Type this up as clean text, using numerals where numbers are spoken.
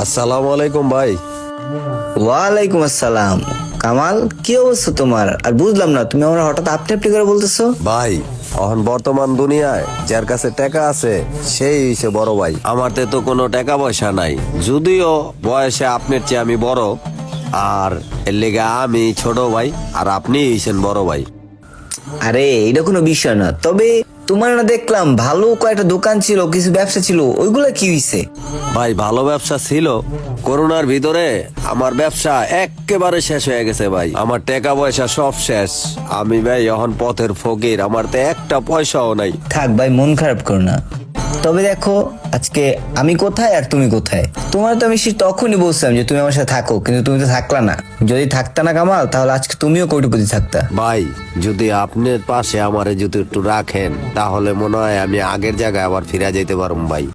আসসালামু আলাইকুম ভাই। ওয়ালাইকুম আসসালাম। কামাল, কি অবস্থা তোমার? আর বুঝলাম না, তুমি আমার হঠাৎ আপনি আপনি করে বলতেছো। ভাই এখন বর্তমান দুনিয়ায় যার কাছে টাকা আছে সেই হইছে বড় ভাই। আমার তো কোনো টাকা পয়সা নাই, যদিও বয়সে আপনার চেয়ে আমি বড়, আর এর লেগে আমি ছোট ভাই আর আপনি হইছেন বড় ভাই। আরে এটা কোনো বিষয় না, তবে তোমার না দেখলাম ভালো কয়েকটা দোকান ছিল, কিছু ব্যবসা ছিল, ওইগুলা কি হইছে? ভাই ভালো ব্যবসা ছিল, করোনার ভিতরে আমার ব্যবসা একেবারে শেষ হয়ে গেছে ভাই। আমার টাকা পয়সা সব শেষ, আমি ভাই এখন পথের ফকির, আমার তো একটা পয়সাও নাই। থাক ভাই, মন খারাপ করো না। তবে দেখো, আজকে আমি কোথায় আর তুমি কোথায়। তোমার তো আমি সে তখনই বলছিলাম যে তুমি আমার সাথে থাকো, কিন্তু তুমি তো থাকলা না। যদি থাকতা না কামাল, তাহলে আজকে তুমিও কোটিপতি থাকতা। ভাই যদি আপনার পাশে আমারে যদি একটু রাখেন, তাহলে মনে হয় আমি আগের জায়গায় আবার ফিরে যেতে পারবো ভাই।